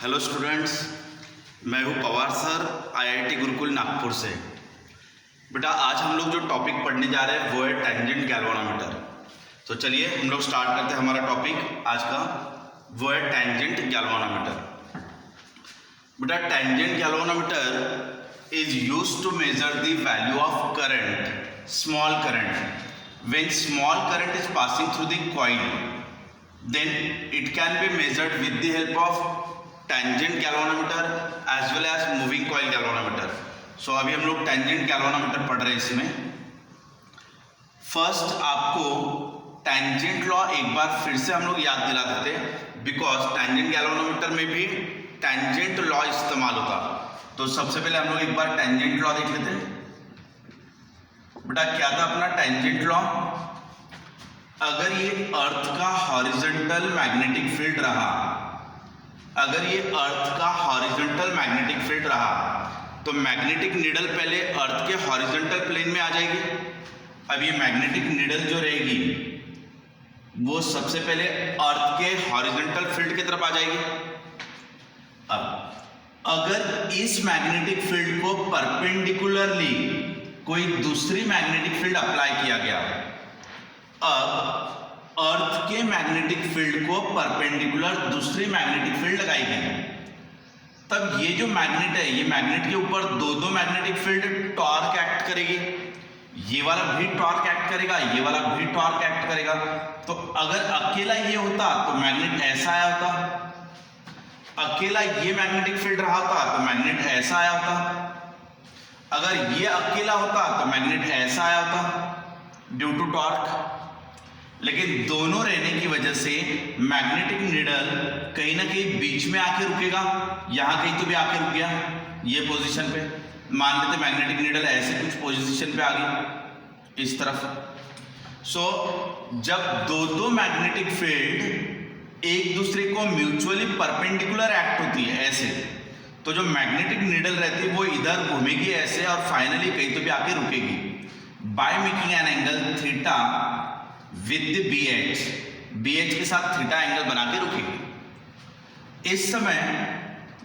Hello students, मैं हूं Pawar sir, IIT Gurukul Nagpur से। बेटा आज हम लोग जो टॉपिक पढ़ने जा रहे हैं वो है टेंजेंट गैल्वेनोमीटर। तो चलिए हम लोग स्टार्ट करते हैं हमारा टॉपिक आज का, वो है टेंजेंट गैल्वेनोमीटर। बेटा tangent galvanometer is used to measure the value of current, small current, when small current is passing through the coil, then it can be measured with the help of tangent galvanometer as well as moving coil galvanometer. So अभी हम लोग tangent galvanometer पढ़ रहे हैं इसमें। First आपको tangent law एक बार फिर से हम लोग याद दिला देते, बिकॉज tangent galvanometer में भी tangent लॉ इस्तेमाल होता। तो सबसे पहले हम लोग एक बार tangent लॉ देख लेते हैं। बेटा क्या था अपना टेंजेंट लॉ? अगर ये अर्थ का हॉरिजॉन्टल मैग्नेटिक फील्ड रहा, अगर ये अर्थ का हॉरिजॉन्टल मैग्नेटिक फील्ड रहा तो मैग्नेटिक नीडल पहले अर्थ के हॉरिजॉन्टल प्लेन में आ जाएगी। अब ये मैग्नेटिक नीडल जो रहेगी वो सबसे पहले अर्थ के हॉरिजॉन्टल फील्ड की तरफ आ जाएगी। अब अगर इस मैग्नेटिक फील्ड को परपेंडिकुलरली कोई दूसरी मैग्नेटिक फील्ड अप्लाई किया गया, अब अर्थ के मैग्नेटिक फील्ड को परपेंडिकुलर दूसरी मैग्नेटिक फील्ड लगाई गई, तब ये जो मैग्नेट है, ये मैग्नेट के ऊपर दो मैग्नेटिक फील्ड टॉर्क एक्ट करेगी। ये वाला भी टॉर्क एक्ट करेगा, ये वाला भी टॉर्क एक्ट करेगा। तो अगर अकेला ये होता तो मैग्नेट ऐसा आया होता, अकेला ये मैग्नेटिक फील्ड रहा होता तो मैग्नेट ऐसा आया होता, अगर ये अकेला होता तो मैग्नेट ऐसा आया होता ड्यू टू टॉर्क। लेकिन दोनों रहने की वजह से मैग्नेटिक नीडल कहीं ना कहीं बीच में आके रुकेगा, यहां कहीं तो भी आके रुक गया ये पोजीशन पे। मान लेते मैग्नेटिक नीडल ऐसे कुछ पोजीशन पे आ गई इस तरफ। सो जब दो मैग्नेटिक फील्ड एक दूसरे को म्यूचुअली परपेंडिकुलर एक्ट होती है ऐसे, तो जो मैग्नेटिक नीडल रहती है वो इधर घूमेगी ऐसे और फाइनली कहीं तो भी आके रुकेगी by making an angle theta with BH के साथ थीटा एंगल बना के रुकेगी। इस समय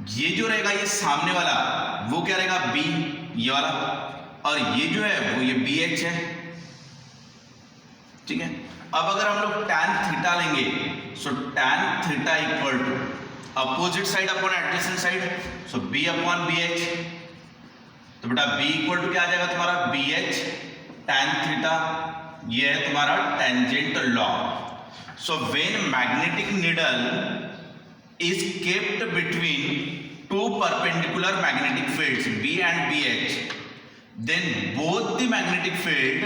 ये जो रहेगा, ये सामने वाला वो क्या रहेगा B, ये वाला, और ये जो है वो ये BH है। ठीक है। अब अगर हम लोग tan थीटा लेंगे, so tan theta equal to opposite side upon adjacent side, so B upon BH। तो बेटा B इक्वल टू क्या आ जाएगा तुम्हारा BH tan थीटा, ये है तुम्हारा tangent law. So when magnetic needle is kept between two perpendicular magnetic fields B and BH, then both the magnetic field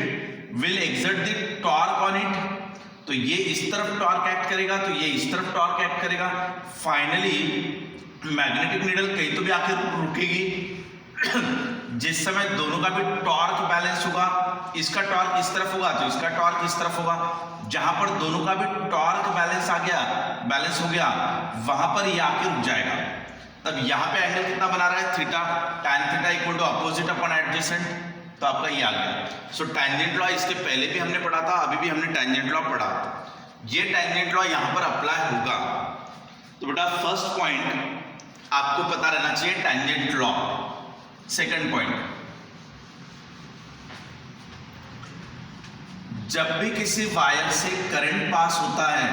will exert the torque on it। तो ये इस तरफ टॉर्क एक्ट करेगा, तो ये इस तरफ टॉर्क एक्ट करेगा। फाइनली मैग्नेटिक नीडल कहीं तो भी आके रुकेगी। जिस समय दोनों का भी टॉर्क बैलेंस होगा, इसका टॉर्क इस तरफ होगा तो इसका टॉर्क इस तरफ होगा। जहां पर दोनों का भी टॉर्क बैलेंस हो गया, वहां पर ये आके रुक जाएगा। तब यहाँ पे एंगल कितना बना रहा है theta, tan theta equal to opposite upon adjacent, तो आपका ये आ गया। सो टेंजेंट लॉ इसके पहले भी हमने पढ़ा था, अभी भी हमने टेंजेंट लॉ पढ़ा। ये टेंजेंट लॉ यहां पर अप्लाई होगा। तो बेटा फर्स्ट पॉइंट आपको पता रहना चाहिए टेंजेंट लॉ। सेकंड पॉइंट, जब भी किसी वायर से करंट पास होता है,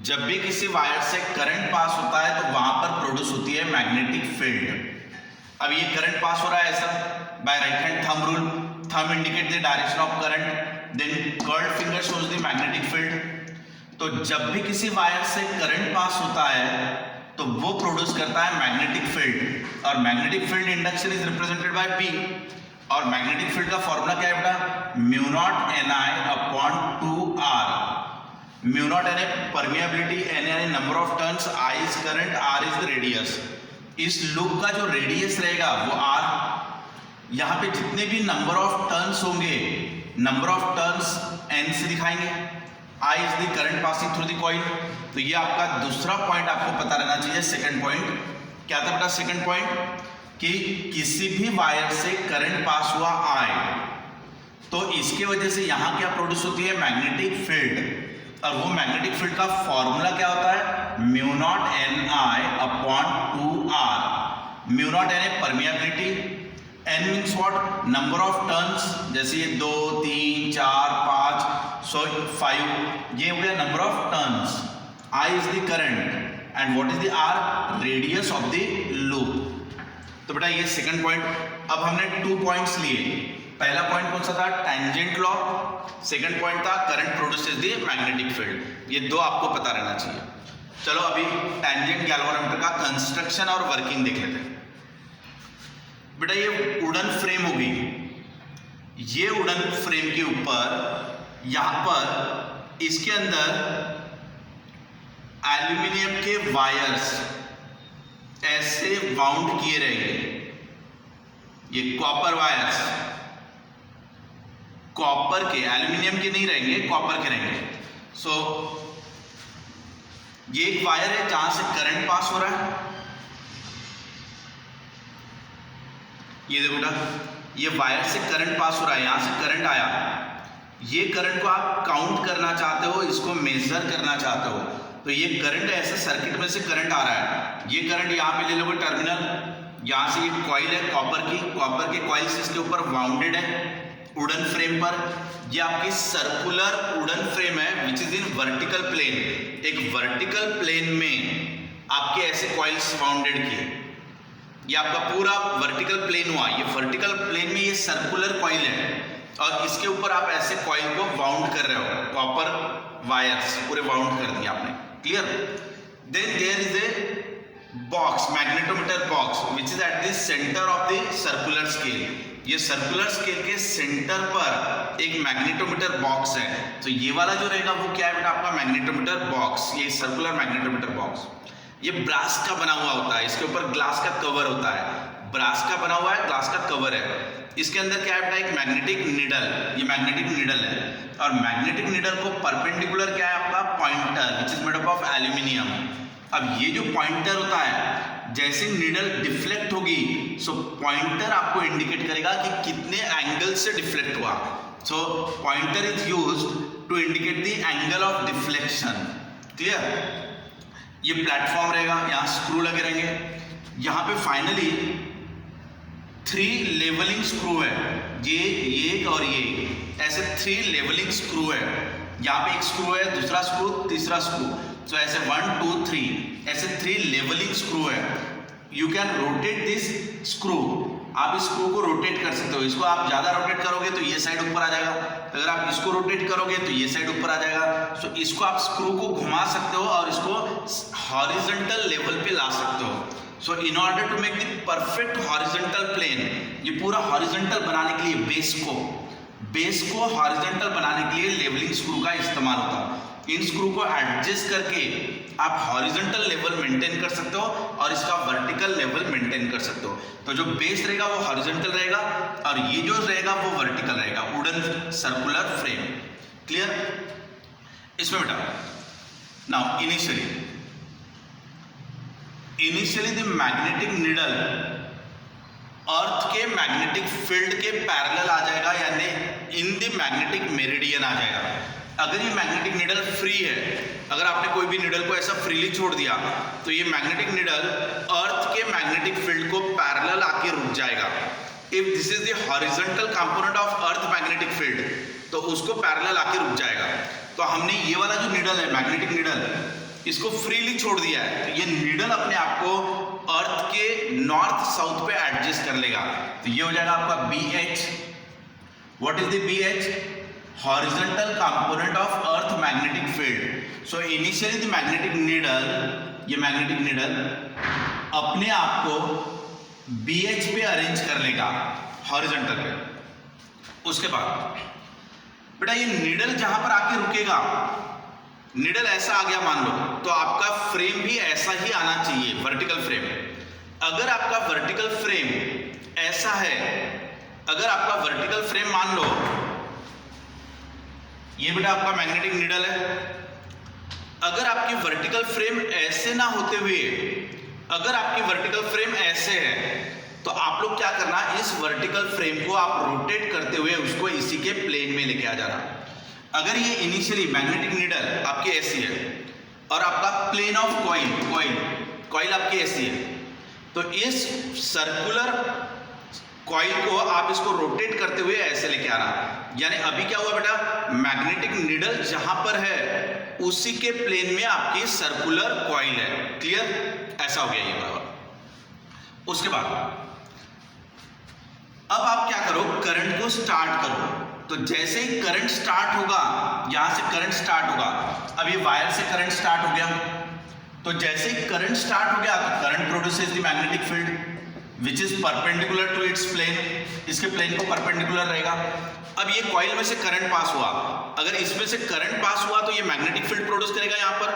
जब भी किसी वायर से करंट पास होता है तो वहां पर प्रोड्यूस होती है मैग्नेटिक फील्ड। अब ये करंट पास हो रहा है ऐसा, by right hand thumb rule, thumb indicate the direction of current, then curled finger shows the magnetic field. तो जब भी किसी वायर से करंट पास होता है तो वो प्रोड्यूस करता है मैग्नेटिक फील्ड, और magnetic field induction is represented by P। और मैग्नेटिक फील्ड का फॉर्मूला क्या है बेटा? म्यू नॉट Ni अपॉन 2R। Mu naught Ni permeability, N यानी number of turns, I is current, R is the radius. इस loop का जो रेडियस रहेगा वो R। यहाँ पे जितने भी नंबर ऑफ टर्न्स होंगे, नंबर ऑफ टर्न्स N से दिखाएंगे। I is the current passing through the coil. तो ये आपका दूसरा पॉइंट आपको पता रहना चाहिए। सेकंड पॉइंट क्या था बेटा? सेकंड पॉइंट कि किसी भी वायर से करंट पास हुआ I, तो इसके वजह से यहां क्या प्रोड्यूस होती है? Magnetic field. और वो मैग्नेटिक फील्ड का फॉर्मूला क्या होता है, mu naught N I upon 2r। Mu naught N है permeability, N means what, number of turns, जैसे ये 2 3 4 5 5, ये हो गया number of turns. I is the current and what is the R, radius of the loop. तो बेटा ये second point. अब हमने 2 पॉइंट्स लिए। पहला पॉइंट कौन सा था, टेंजेंट लॉ। सेकंड पॉइंट था current produces the magnetic field. ये दो आपको पता रहना चाहिए। चलो अभी टेंजेंट गैल्वेनोमीटर का कंस्ट्रक्शन और वर्किंग देख लेते हैं। बेटा ये वुडन फ्रेम होगी, ये वुडन फ्रेम के ऊपर यहां पर इसके अंदर एल्यूमिनियम के वायर्स ऐसे वाउंड किए रहेंगे। ये कॉपर वायर्स, कॉपर के, एल्यूमिनियम के नहीं रहेंगे, कॉपर के रहेंगे। सो ये एक वायर है जहां से करंट पास हो रहा है। ये देखो बेटा, ये वायर से करंट पास हो रहा है, यहां से करंट आया। ये करंट को आप काउंट करना चाहते हो, इसको मेजर करना चाहते हो, तो ये करंट ऐसे सर्किट में से करंट आ रहा है। ये करंट यहाँ पे ले लोगे टर्मिनल, यहाँ से ये कॉइल है कॉपर की, कॉपर के कॉइल से इसके ऊपर वाउंडेड है वुडन फ्रेम पर। ये आपकी सर्कुलर वुडन फ्रेम है which is in vertical plane. एक वर्टिकल प्लेन में आपके ऐसे कॉइल्स वाउंडेड किए, ये आपका पूरा वर्टिकल प्लेन हुआ। ये वर्टिकल प्लेन में ये सर्कुलर कॉइल है और इसके ऊपर आप ऐसे कॉइल को वाउंड कर रहे हो, कॉपर वायर्स पूरे वाउंड कर दिए आपने, clear. Then there is a box, magnetometer box which is at the centre of the circular scale. ये सर्कुलर स्केल के सेंटर पर एक मैग्नेटोमीटर बॉक्स है। तो ये वाला जो रहेगा वो क्या है बेटा, आपका मैग्नेटोमीटर बॉक्स, ये सर्कुलर मैग्नेटोमीटर बॉक्स। ये ब्रास का बना हुआ होता है, इसके ऊपर ग्लास का कवर होता है, ब्रास का बना हुआ है, ग्लास का कवर है। इसके अंदर क्या है बेटा, एक मैग्नेटिक नीडल, ये मैग्नेटिक नीडल है। और मैग्नेटिक नीडल को परपेंडिकुलर क्या है आपका, pointer which is made up of aluminium. अब ये जो पॉइंटर होता है, जैसे नीडल डिफ्लेक्ट होगी, सो पॉइंटर आपको इंडिकेट करेगा कि कितने एंगल से डिफ्लेक्ट हुआ। So pointer is used to indicate the angle of deflection, clear. ये प्लेटफॉर्म रहेगा, यहाँ स्क्रू लगे रहेंगे। यहाँ पे फाइनली 3 लेवलिंग स्क्रू है, ये एक और ये, ऐसे 3 लेवलिंग स्क्रू है। यहाँ पे एक स्क्रू है, दूसरा स्क्रू, तीसरा स्क्रू। सो ऐसे 1 2 3 ऐसे 3 लेवलिंग स्क्रू है। You can rotate this screw, आप इस स्क्रू को रोटेट कर सकते हो। इसको आप ज्यादा रोटेट करोगे तो ये साइड ऊपर आ जाएगा, अगर आप इसको रोटेट करोगे तो ये साइड ऊपर आ जाएगा। सो इसको आप स्क्रू को घुमा सकते हो और इसको हॉरिजॉन्टल लेवल पे ला सकते हो। So in order to make the perfect horizontal plane, ये पूरा हॉरिजॉन्टल बनाने के लिए बेस को हॉरिजॉन्टल बनाने के लिए लेवलिंग स्क्रू का इस्तेमाल होता है। इन स्क्रू को एडजस्ट करके आप हॉरिजॉन्टल लेवल मेंटेन कर सकते हो और इसका वर्टिकल लेवल मेंटेन कर सकते हो। तो जो बेस रहेगा वो हॉरिजॉन्टल रहेगा और ये जो रहेगा वो वर्टिकल रहेगा, वुडन सर्कुलर फ्रेम, क्लियर। इसमें बेटा now initially the magnetic needle earth के मैग्नेटिक फील्ड के पैरेलल आ जाएगा, यानी इन द मैग्नेटिक मेरिडियन आ जाएगा। अगर ये मैग्नेटिक नीडल फ्री है, अगर आपने कोई भी नीडल को ऐसा फ्रीली छोड़ दिया तो ये मैग्नेटिक नीडल अर्थ के मैग्नेटिक फील्ड को पैरेलल आके रुक जाएगा। If this is the horizontal component of earth magnetic field, तो उसको पैरेलल आके रुक जाएगा। तो हमने ये वाला जो नीडल है मैग्नेटिक नीडल, इसको फ्रीली छोड़ दिया है, तो ये नीडल अपने आप को अर्थ के नॉर्थ साउथ पे एडजस्ट कर लेगा। तो ये हो जाएगा आपका BH। What is the BH? horizontal component of earth magnetic field. So initially the magnetic needle, ये magnetic needle अपने आप को BH पे अरेंज कर लेगा हॉरिजॉन्टल पे। उसके बाद बेटा ये नीडल जहां पर आके रुकेगा, नीडल ऐसा आ गया मान लो, तो आपका फ्रेम भी ऐसा ही आना चाहिए, वर्टिकल फ्रेम। अगर आपका वर्टिकल फ्रेम ऐसा है, अगर आपका वर्टिकल फ्रेम मान लो ये बेटा आपका मैग्नेटिक नीडल है, अगर आपकी वर्टिकल फ्रेम ऐसे ना होते हुए, अगर आपकी वर्टिकल फ्रेम ऐसे है, तो आप लोग क्या करना, इस वर्टिकल फ्रेम को आप रोटेट करते हुए उसको इसी के प्लेन में लेके आ जाना। अगर ये इनिशियली मैग्नेटिक नीडल आपके ऐसी है और आपका प्लेन ऑफ कॉइल आपकी ऐसी है, तो इस सर्कुलर कॉइल को आप इसको रोटेट करते हुए ऐसे लेके आ रहा, यानी अभी क्या हुआ बेटा, मैग्नेटिक नीडल जहां पर है उसी के प्लेन में आपकी सर्कुलर कॉइल है। क्लियर? ऐसा हो गया ये बराबर। उसके बाद अब आप क्या करो, करंट को स्टार्ट करो। तो जैसे ही करंट स्टार्ट होगा, यहां से करंट स्टार्ट होगा, अब ये वायर से करंट स्टार्ट हो गया, तो जैसे ही करंट स्टार्ट हो गया तो current produces the magnetic field which is perpendicular to its plane, इसके प्लेन को परपेंडिकुलर रहेगा। अब ये कॉइल में से करंट पास हुआ, अगर इसमें से करंट पास हुआ तो ये मैग्नेटिक फील्ड प्रोड्यूस करेगा यहां पर।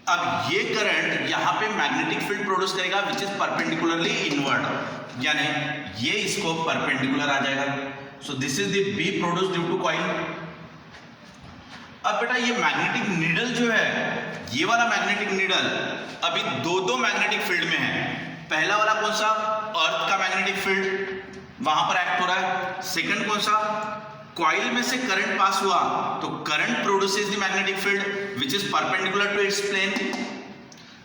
अब ये करंट यहां पे मैग्नेटिक फील्ड प्रोड्यूस करेगा विच इज परपेंडिकुलरली इनवर्ड, यानी ये इसको परपेंडिकुलर आ जाएगा। So this is the B produce due to coil. अब बेटा ये मैग्नेटिक नीडल जो है, ये वाला मैग्नेटिक नीडल अभी दो मैग्नेटिक फील्ड में है। पहला वाला कौन सा, अर्थ का मैग्नेटिक फील्ड, वहां पर एक्ट हो रहा है। सेकंड कौन सा, कॉइल में से करंट पास हुआ तो current produces the magnetic field which is perpendicular to its plane.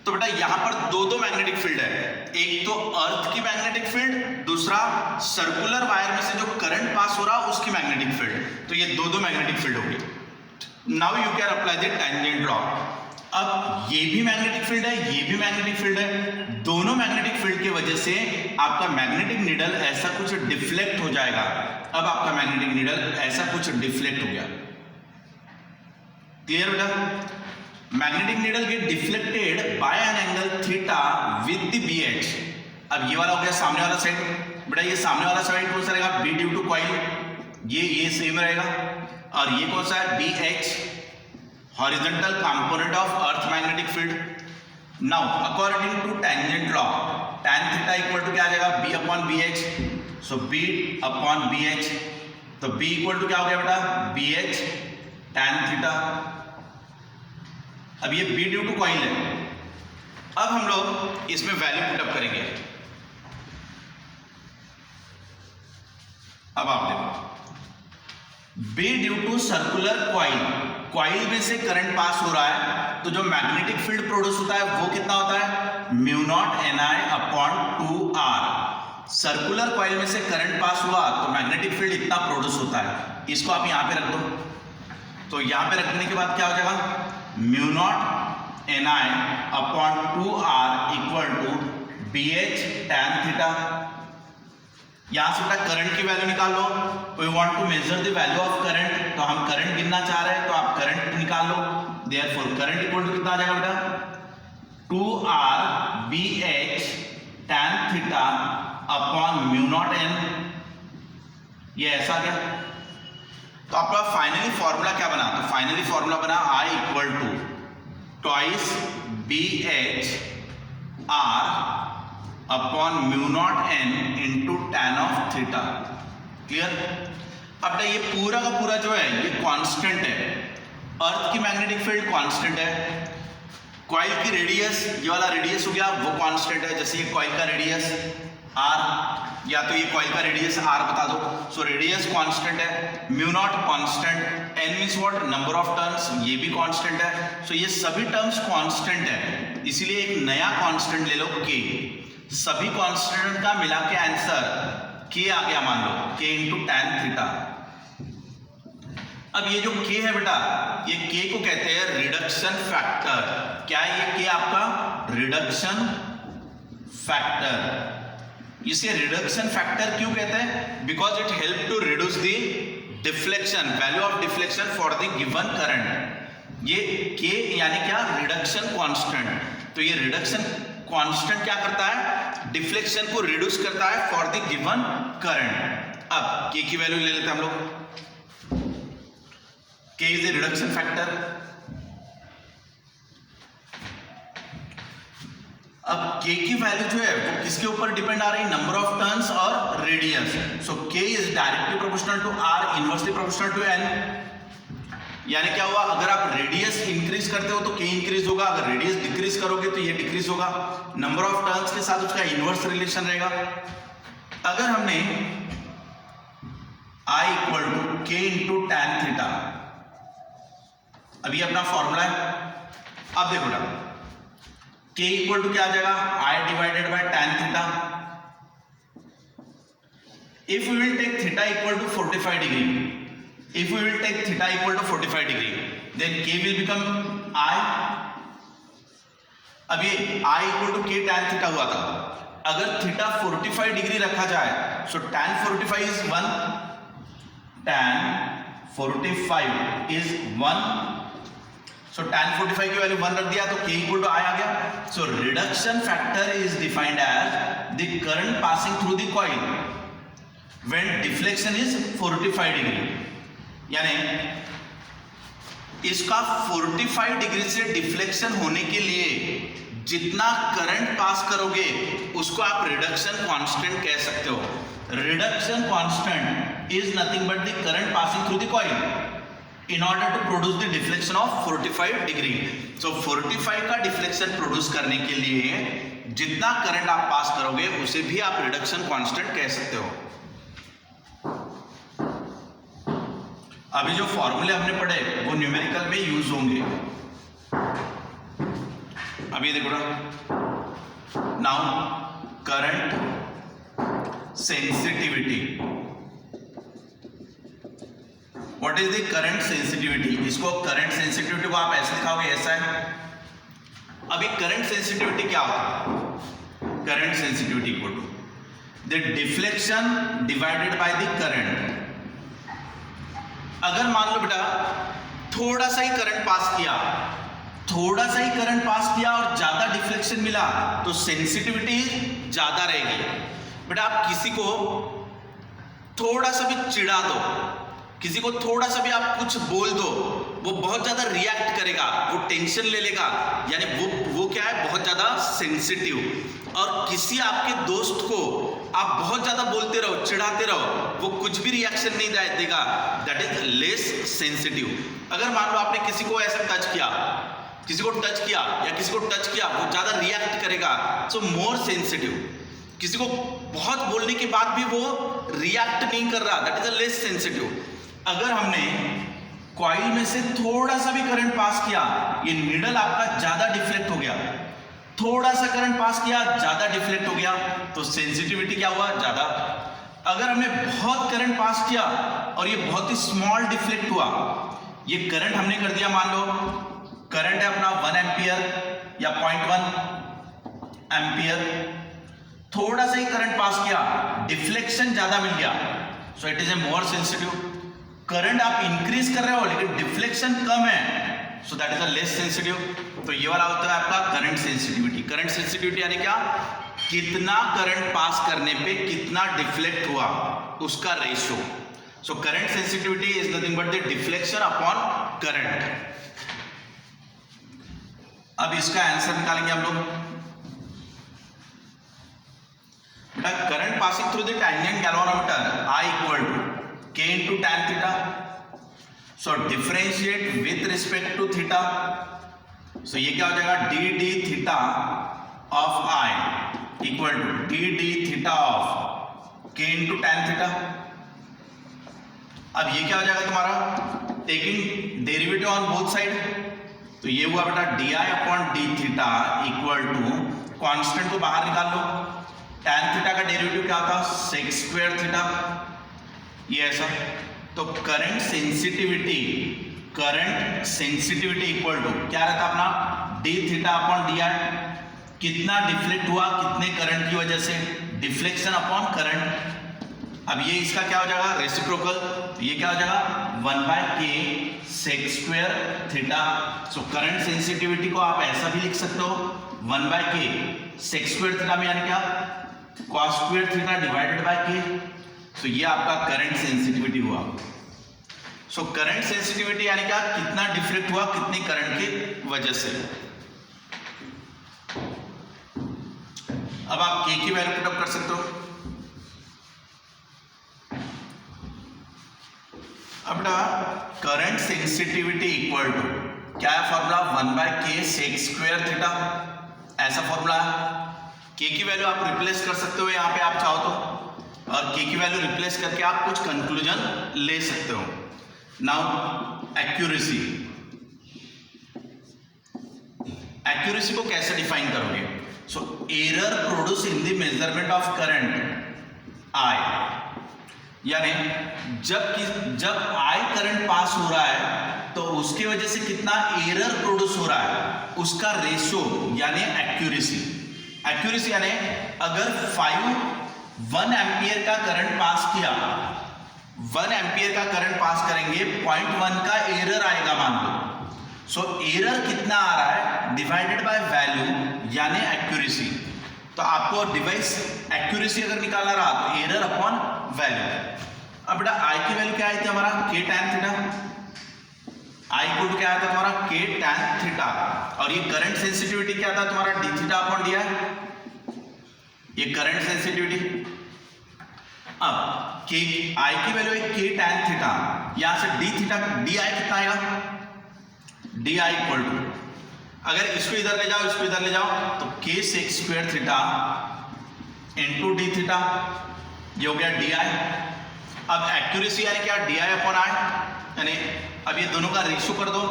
तो बेटा यहां पर दो मैग्नेटिक फील्ड है, एक तो अर्थ की मैग्नेटिक फील्ड, दूसरा सर्कुलर वायर में से जो करंट पास हो रहा उसकी मैग्नेटिक फील्ड। तो ये दो मैग्नेटिक फील्ड होगी। Now you can apply the tangent law. अब ये भी मैग्नेटिक फील्ड है, ये भी मैग्नेटिक फील्ड है, दोनों मैग्नेटिक फील्ड की वजह से आपका मैग्नेटिक नीडल ऐसा कुछ डिफ्लेक्ट हो जाएगा। अब आपका मैग्नेटिक नीडल ऐसा कुछ डिफ्लेक्ट हो गया। क्लियर बेटा? Magnetic needle get deflected by an angle theta with the BH। अब ये वाला हो गया सामने वाला साइड। बेटा ये सामने वाला साइड कौन सा रहेगा, B ड्यू टू कॉइल, ये सेम रहेगा। और ये कौन सा है, BH, horizontal component of earth magnetic field. Now according to tangent law, tan theta equal to क्या आ जाएगा, B upon BH। So B upon BH, तो B इक्वल टू क्या हो गया बेटा, BH tan थीटा। अब ये B ड्यू टू कॉइल है। अब हम लोग इसमें वैल्यू पुटअप करेंगे। अब आप देखो, B due to circular coil, coil में से करंट पास हो रहा है, तो जो मैग्नेटिक फील्ड प्रोड्यूस होता है वो कितना होता है, म्यू नॉट Ni अपॉन 2R। सर्कुलर कॉइल में से करंट पास हुआ तो मैग्नेटिक फील्ड इतना प्रोड्यूस होता है। इसको आप यहां पे रख दो, तो यहां पे रखने के बाद क्या हो जाएगा, म्यू नॉट Ni अपॉन 2R equal to BH tan theta. यहां से बेटा करंट की वैल्यू निकाल लो। We want to measure the value of current, तो हम करंट गिनना चाह रहे हैं, तो आप करंट निकाल लो। देयरफॉर करंट इक्वल टू कितना आ जाएगा बेटा, 2R BH tan theta upon mu not N। ये ऐसा क्या, तो आपका फाइनली फॉर्मूला क्या बना, तो फाइनली फॉर्मूला बना I equal to twice BH R upon mu not N into tan of theta. Clear? अब ये पूरा का पूरा जो है ये कांस्टेंट है। अर्थ की मैग्नेटिक फील्ड कांस्टेंट है, कॉइल की रेडियस, ये वाला रेडियस हो गया वो कांस्टेंट है। जैसे ये कॉइल का रेडियस R, या तो ये कॉइल का रेडियस R बता दो। सो रेडियस कांस्टेंट है, mu not constant, N means what, number of turns, ये भी कांस्टेंट है। सो ये सभी टर्म्स कांस्टेंट है, इसीलिए एक नया कांस्टेंट ले लो K। सभी कांस्टेंट का मिला के आंसर K आ गया, मान लो K इंटू tan थीटा। अब ये जो K है बेटा, ये K को कहते हैं रिडक्शन फैक्टर। क्या है ये K आपका, रिडक्शन फैक्टर। इसे रिडक्शन फैक्टर क्यों कहते हैं, because it help to reduce the deflection, value of deflection for the given current. ये K यानी क्या, रिडक्शन कांस्टेंट। तो ये रिडक्शन कांस्टेंट क्या करता है, डिफ्लेक्शन को रिड्यूस करता है फॉर द गिवन करंट। अब K की वैल्यू ले लेते हैं हम लोग। K is the reduction factor. अब K की वैल्यू जो है वो किसके ऊपर डिपेंड आ रही है, नंबर ऑफ टर्न्स और radius. So K is directly proportional to R, inversely proportional to N। यानी क्या हुआ, अगर आप रेडियस इंक्रीज करते हो तो K इंक्रीज होगा, अगर रेडियस डिक्रीज करोगे तो ये डिक्रीज होगा। नंबर ऑफ टर्न्स के साथ उसका इनवर्स रिलेशन रहेगा। अगर हमने I equal to K into tan theta, अब ये अपना फॉर्मूला है। अब देखो ना, k इक्वल टू क्या आ जाएगा, I divided by tan theta. If we will take theta equal to 45 degree, if we will take theta equal to 45 degree, then k will become I। अब ये I equal to k tan theta हुआ था, अगर theta 45 degree रखा जाए, so tan 45 is 1, tan 45 is 1, so tan 45 की value 1 रख दिया तो k equal to I आ गया। So reduction factor is defined as the current passing through the coil when deflection is 45 degree, यानी इसका 45 डिग्री से डिफ्लेक्शन होने के लिए जितना करंट पास करोगे उसको आप रिडक्शन कांस्टेंट कह सकते हो। Reduction constant is nothing but the current passing through the coil in order to produce the deflection of 45 degree. So 45 का डिफ्लेक्शन प्रोड्यूस करने के लिए जितना करंट आप पास करोगे उसे भी आप रिडक्शन कांस्टेंट कह सकते हो। अभी जो फॉर्मूले हमने पढ़े वो न्यूमेरिकल में यूज होंगे। अभी देखो ना, now current sensitivity, what is the current sensitivity. इसको करंट सेंसिटिविटी को आप ऐसे लिखाओगे, ऐसा है। अभी करंट सेंसिटिविटी क्या होता है, current sensitivity equal to the deflection divided by the current. अगर मान लो बेटा थोड़ा सा ही करंट पास किया, थोड़ा सा ही करंट पास किया और ज्यादा डिफ्लेक्शन मिला तो सेंसिटिविटी ज्यादा रहेगी। बेटा आप किसी को थोड़ा सा भी चिढ़ा दो, किसी को थोड़ा सा भी आप कुछ बोल दो, वो बहुत ज्यादा रिएक्ट करेगा, वो टेंशन ले लेगा, यानी वो क्या है, बहुत ज्यादा सेंसिटिव। और किसी आपके दोस्त को आप बहुत ज्यादा बोलते रहो, चिढ़ाते रहो, वो कुछ भी रिएक्शन नहीं देगा, दैट इज लेस सेंसिटिव। अगर मान लो आपने किसी को ऐसा टच किया, किसी को टच किया या किसी को टच किया, वो ज्यादा रिएक्ट करेगा, सो मोर सेंसिटिव। किसी को बहुत बोलने के बाद भी वो रिएक्ट नहीं कर रहा, that is a less sensitive. अगर हमने कॉइल में से थोड़ा सा भी करंट पास किया, ये नीडल आपका ज्यादा डिफ्लेक्ट हो गया, थोड़ा सा करंट पास किया ज्यादा डिफ्लेक्ट हो गया, तो सेंसिटिविटी क्या हुआ, ज्यादा। अगर हमने बहुत करंट पास किया और ये बहुत ही स्मॉल डिफ्लेक्ट हुआ, ये करंट हमने कर दिया, मान लो करंट है अपना 1 एम्पियर या 0.1 एम्पियर, थोड़ा सा ही करंट पास किया, डिफ्लेक्शन ज्यादा मिल गया, so it is a more sensitive. Current आप इंक्रीज कर रहे हो लेकिन डिफ्लेक्शन कम है, so that is a less sensitive. तो ये वाला होता है आपका करंट सेंसिटिविटी। करंट सेंसिटिविटी यानी क्या, कितना करंट पास करने पे कितना डिफ्लेक्ट हुआ उसका ratio. So current sensitivity is nothing but the deflection upon current. अब इसका आंसर निकालेंगे हम लोग। बेटा current passing through the tangent galvanometer I equal to K into tan theta. So differentiate with respect to theta, so ये क्या हो जाएगा, d d theta of I equal to d d theta of K into tan theta. अब ये क्या हो जाएगा तुम्हारा, taking derivative on both side, तो ये हुआ बेटा D I upon D theta equal to, constant को बाहर निकाल लो, टैन थीटा का डेरिवेटिव क्या था, सेक स्क्वायर थीटा, ये ऐसा। तो करंट सेंसिटिविटी इक्वल टू क्या रहता अपना, D theta upon D I, कितना डिफ्लेक्ट हुआ कितने करंट की वजह से, डिफ्लेक्शन अपॉन करंट। अब ये इसका क्या हो जाएगा, रेसिप्रोकल, तो ये क्या हो जाएगा 1/k sec square theta. So current sensitivity को आप ऐसा भी लिख सकते हो, 1/k सेक स्क्वायर थीटा में यानी क्या, cos square theta divided bye k। सो ये आपका करंट सेंसिटिविटी हुआ। सो करंट सेंसिटिविटी यानी क्या, कितना डिफ्लेक्ट हुआ कितने करंट की वजह से। अब आप k की वैल्यू पुट अप कर सकते हो। अब करंट सेंसिटिविटी इक्वल टू क्या है formula, 1/k sec square theta, ऐसा फॉर्मूला है। k की वैल्यू आप रिप्लेस कर सकते हो यहाँ पे आप चाहो तो, और k की वैल्यू रिप्लेस करके आप कुछ कंक्लूजन ले सकते हो। नाउ एक्यूरेसी, एक्यूरेसी को कैसे डिफाइन करोगे? So error produce in the measurement of current I, यानी जब आई करंट पास हो रहा है तो उसकी वजह से कितना एरर प्रोड्यूस हो रहा है उसका रेशियो यानी एक्यूरेसी। एक्यूरेसी यानी अगर 1 एम्पियर का करंट पास किया, 1 एम्पियर का करंट पास करेंगे, 0.1 का एरर आएगा मान लो। सो एरर कितना आ रहा है डिवाइडेड बाय वैल्यू यानी एक्यूरेसी। तो आपको डिवाइस एक्यूरेसी अगर निकालना रहा तो एरर अपॉन वैल्यू। अब बेटा आई की वैल्यू क्या आई थी हमारा K tan theta, I equal to क्या आया था तुम्हारा के टैन थीटा, और ये करंट सेंसिटिविटी क्या था तुम्हारा D theta upon D I, ये करंट सेंसिटिविटी। अब के आई की वैल्यू है के टैन थीटा, यहां से डी थीटा डी आई कितना आएगा, डी आई इक्वल टू, अगर इसको इधर ले जाओ इसको इधर ले जाओ तो K sec square theta into D theta, ये हो गया डी आई। अब एक्यूरेसी यानी क्या डी आई अपॉन आई, यानी अब ये दोनों का रेशियो कर दो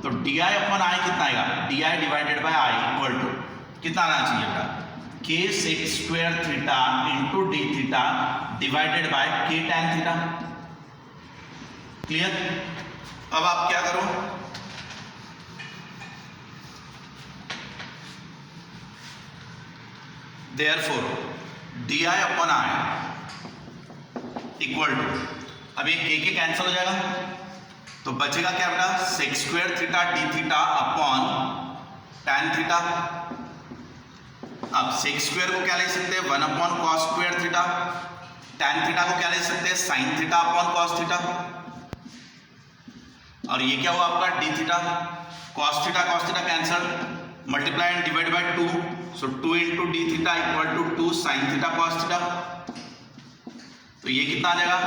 तो डी आई अपॉन आई कितना आएगा, D I divided by I equal to कितना आना चाहिए बेटा K sec square theta into D theta divided by K tan theta. Clear? अब आप क्या करो, Therefore, di upon i equal to, अब ये के कैंसिल हो जाएगा तो बचेगा क्या बेटा sec square theta D theta upon tan theta. अब सेक स्क्वायर को क्या ले सकते हैं 1 upon cos square theta, tan theta को क्या ले सकते हैं sine theta upon cos theta, और ये क्या हुआ आपका D theta, cos theta cancel, multiply and divide by 2, so 2 into D theta equal to 2 sine theta cos theta. तो ये कितना आ जाएगा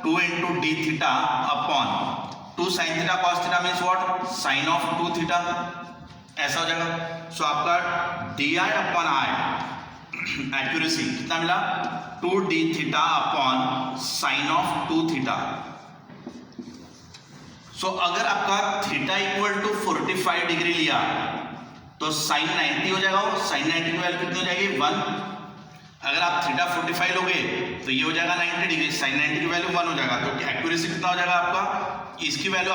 2 into D theta upon 2 sine theta cos theta means what sine of 2 theta, ऐसा हो जाएगा। So आपका d I upon I accuracy कितना मिला 2 d theta upon sine of 2 theta. So अगर आपका थीटा इक्वल टू 45 डिग्री लिया तो साइन 90 हो जाएगा, वो साइन 90 की वैल्यू कितनी हो जाएगी 1। अगर आप थीटा 45 लोगे तो ये हो जाएगा 90 डिग्री, साइन 90 की वैल्यू 1 हो जाएगा, तो एक्यूरेसी कितना हो जाएगा आपका, इसकी वैल्यू